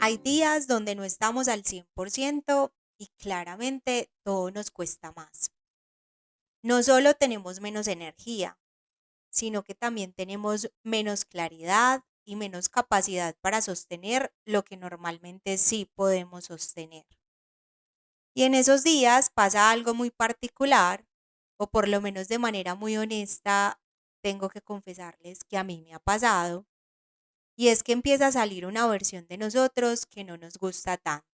Hay días donde no estamos al 100% y claramente todo nos cuesta más. No solo tenemos menos energía, sino que también tenemos menos claridad y menos capacidad para sostener lo que normalmente sí podemos sostener. Y en esos días pasa algo muy particular, o por lo menos de manera muy honesta, tengo que confesarles que a mí me ha pasado, y es que empieza a salir una versión de nosotros que no nos gusta tanto.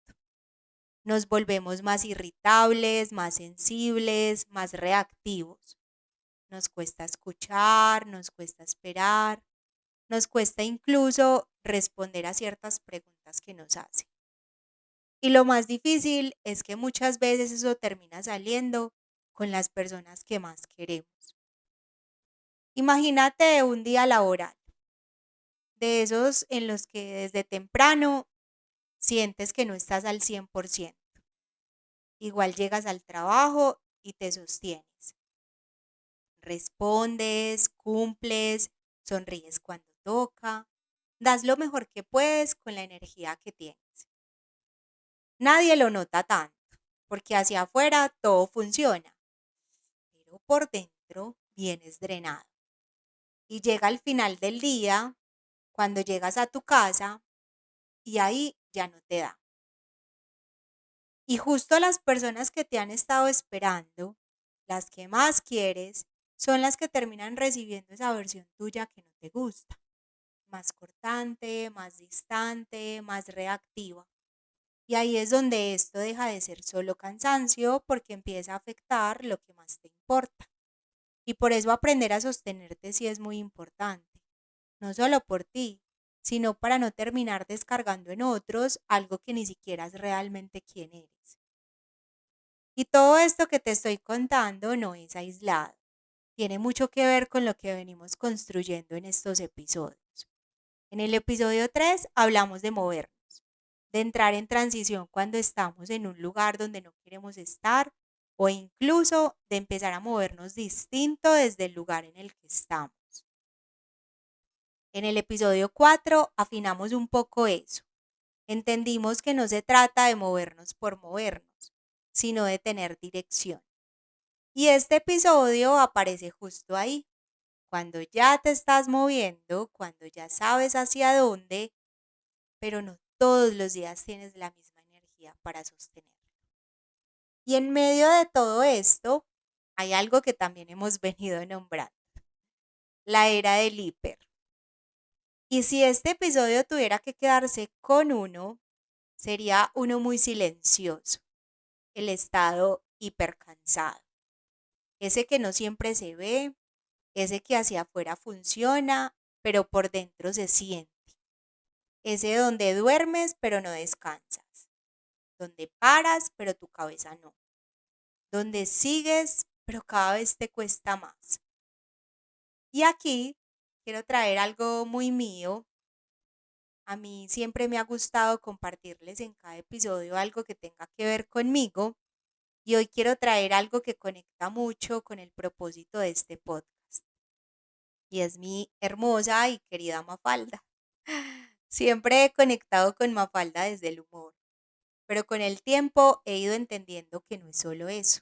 Nos volvemos más irritables, más sensibles, más reactivos. Nos cuesta escuchar, nos cuesta esperar, nos cuesta incluso responder a ciertas preguntas que nos hacen. Y lo más difícil es que muchas veces eso termina saliendo con las personas que más queremos. Imagínate un día laboral, de esos en los que desde temprano sientes que no estás al 100%. Igual llegas al trabajo y te sostienes. Respondes, cumples, sonríes cuando toca, das lo mejor que puedes con la energía que tienes. Nadie lo nota tanto, porque hacia afuera todo funciona, pero por dentro vienes drenado. Y llega el final del día, cuando llegas a tu casa, y ahí ya no te da. Y justo las personas que te han estado esperando, las que más quieres, son las que terminan recibiendo esa versión tuya que no te gusta. Más cortante, más distante, más reactiva. Y ahí es donde esto deja de ser solo cansancio porque empieza a afectar lo que más te importa. Y por eso aprender a sostenerte sí es muy importante. No solo por ti, sino para no terminar descargando en otros algo que ni siquiera es realmente quién eres. Y todo esto que te estoy contando no es aislado. Tiene mucho que ver con lo que venimos construyendo en estos episodios. En el episodio 3 hablamos de movernos, de entrar en transición cuando estamos en un lugar donde no queremos estar o incluso de empezar a movernos distinto desde el lugar en el que estamos. En el episodio 4 afinamos un poco eso. Entendimos que no se trata de movernos por movernos, sino de tener dirección. Y este episodio aparece justo ahí, cuando ya te estás moviendo, cuando ya sabes hacia dónde, pero no todos los días tienes la misma energía para sostenerlo. Y en medio de todo esto, hay algo que también hemos venido nombrando, la era del hiper. Y si este episodio tuviera que quedarse con uno, sería uno muy silencioso, el estado hipercansado, ese que no siempre se ve, ese que hacia afuera funciona, pero por dentro se siente, ese donde duermes pero no descansas, donde paras pero tu cabeza no, donde sigues pero cada vez te cuesta más. Y aquí quiero traer algo muy mío. A mí siempre me ha gustado compartirles en cada episodio algo que tenga que ver conmigo y hoy quiero traer algo que conecta mucho con el propósito de este podcast y es mi hermosa y querida Mafalda. Siempre he conectado con Mafalda desde el humor, pero con el tiempo he ido entendiendo que no es solo eso.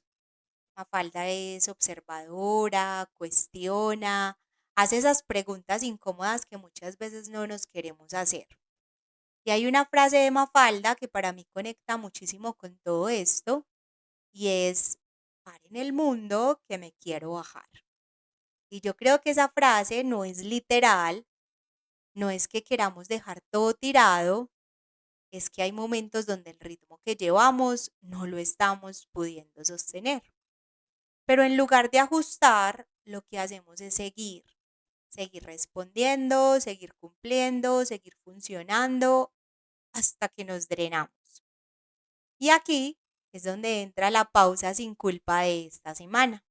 Mafalda es observadora, cuestiona, hace esas preguntas incómodas que muchas veces no nos queremos hacer. Y hay una frase de Mafalda que para mí conecta muchísimo con todo esto y es, paren el mundo que me quiero bajar. Y yo creo que esa frase no es literal, no es que queramos dejar todo tirado, es que hay momentos donde el ritmo que llevamos no lo estamos pudiendo sostener. Pero en lugar de ajustar, lo que hacemos es seguir respondiendo, seguir cumpliendo, seguir funcionando hasta que nos drenamos. Y aquí es donde entra la pausa sin culpa de esta semana.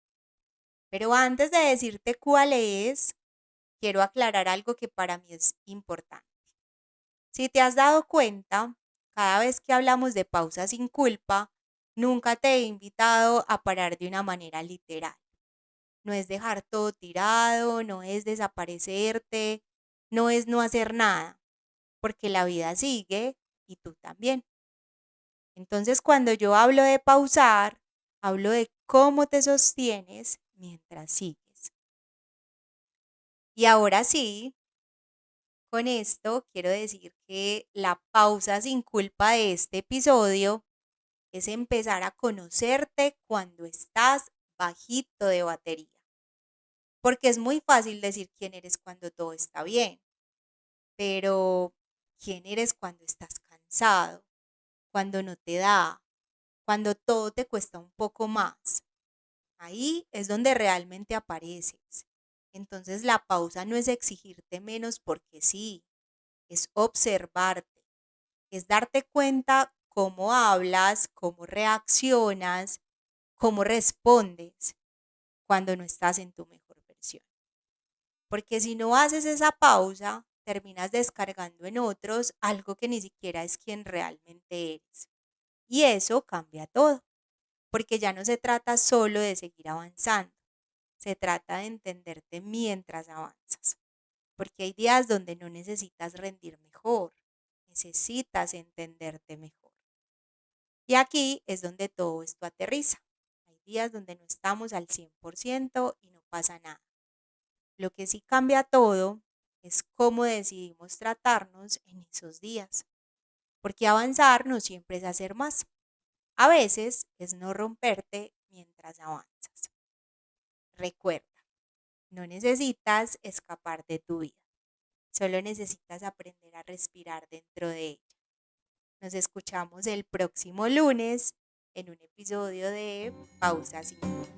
Pero antes de decirte cuál es, quiero aclarar algo que para mí es importante. Si te has dado cuenta, cada vez que hablamos de pausa sin culpa, nunca te he invitado a parar de una manera literal. No es dejar todo tirado, no es desaparecerte, no es no hacer nada, porque la vida sigue y tú también. Entonces, cuando yo hablo de pausar, hablo de cómo te sostienes mientras sigues. Y ahora sí, con esto quiero decir que la pausa sin culpa de este episodio es empezar a conocerte cuando estás bajito de batería. Porque es muy fácil decir quién eres cuando todo está bien, pero quién eres cuando estás cansado, cuando no te da, cuando todo te cuesta un poco más. Ahí es donde realmente apareces. Entonces la pausa no es exigirte menos porque sí, es observarte, es darte cuenta cómo hablas, cómo reaccionas, cómo respondes cuando no estás en tu mejor versión. Porque si no haces esa pausa, terminas descargando en otros algo que ni siquiera es quien realmente eres. Y eso cambia todo, porque ya no se trata solo de seguir avanzando, se trata de entenderte mientras avanzas. Porque hay días donde no necesitas rendir mejor, necesitas entenderte mejor. Y aquí es donde todo esto aterriza. Hay días donde no estamos al 100% y no pasa nada. Lo que sí cambia todo es cómo decidimos tratarnos en esos días. Porque avanzar no siempre es hacer más. A veces es no romperte mientras avanzas. Recuerda, no necesitas escapar de tu vida. Solo necesitas aprender a respirar dentro de ella. Nos escuchamos el próximo lunes en un episodio de Pausa 5.